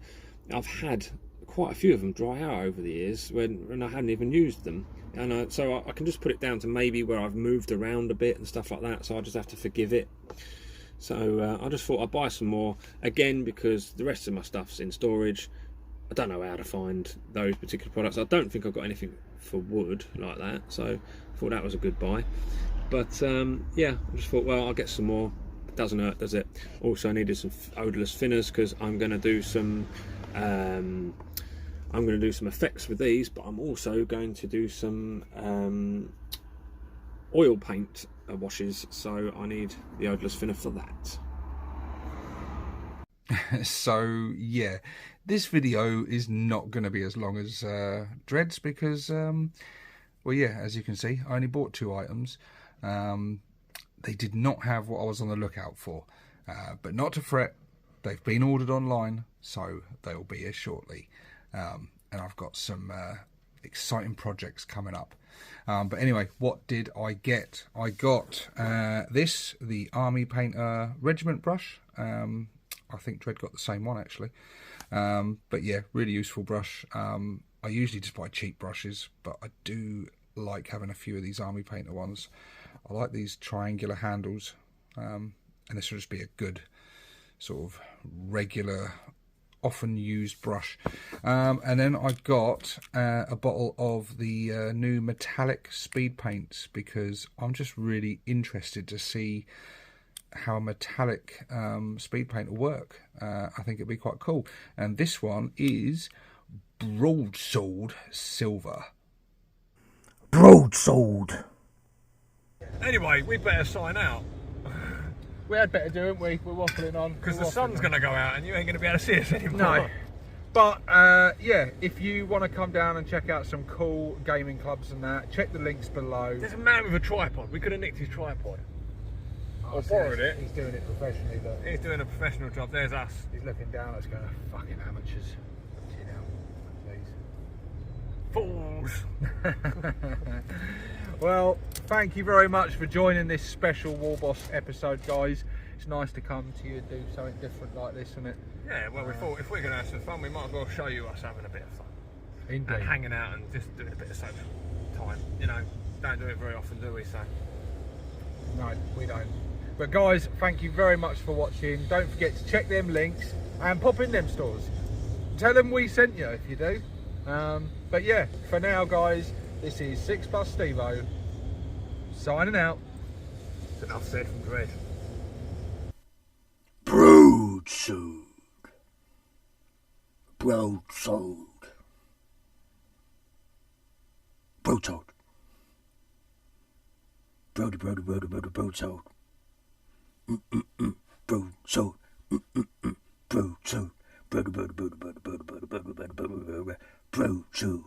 I've had quite a few of them dry out over the years when I hadn't even used them. And so I can just put it down to maybe where I've moved around a bit and stuff like that, so I just have to forgive it. So I just thought I'd buy some more, again, because the rest of my stuff's in storage. I don't know how to find those particular products. I don't think I've got anything for wood like that, so I thought that was a good buy. But yeah, I just thought, well, I'll get some more. It doesn't hurt, does it? Also, I needed some odourless thinners because I'm going to do some effects with these, but I'm also going to do some oil paint washes, so I need the odourless thinner for that. So yeah, this video is not going to be as long as Dread's because, well, yeah, as you can see, I only bought 2 items. They did not have what I was on the lookout for, but not to fret, they've been ordered online, so they'll be here shortly. And I've got some exciting projects coming up. But anyway, what did I get? I got this, the Army Painter Regiment brush. I think Dread got the same one actually. But yeah, really useful brush. I usually just buy cheap brushes, but I do like having a few of these Army Painter ones. I like these triangular handles, and this will just be a good sort of regular, often used brush. And then I got a bottle of the new metallic speed paints, because I'm just really interested to see how a metallic speed paint will work. I think it'd be quite cool. And this one is Broadsword Silver. Broadsword. Anyway, we better sign out. We had better do, haven't we? We're waffling on. Because the sun's going to go out and you ain't going to be able to see us anymore. No. But, yeah, if you want to come down and check out some cool gaming clubs and that, check the links below. There's a man with a tripod. We could have nicked his tripod. Or borrowed it. He's doing it professionally, look. He's doing a professional job. There's us. He's looking down at us going, fucking amateurs. You know, please. Fools. Well, thank you very much for joining this special Warboss episode, guys. It's nice to come to you and do something different like this, isn't it? Yeah, well, we thought if we're going to have some fun, we might as well show you us having a bit of fun. Indeed. And hanging out and just doing a bit of social time. You know, don't do it very often, do we? So. No, we don't. But guys, thank you very much for watching. Don't forget to check them links and pop in them stores. Tell them we sent you if you do. But yeah, for now, guys, this is 6+ Stevo signing out. That's enough said from Dread. Broadsword. Broadsword. Broadsword. Broadsword. Broadsword. Broadsword. Broadsword. Broadsword.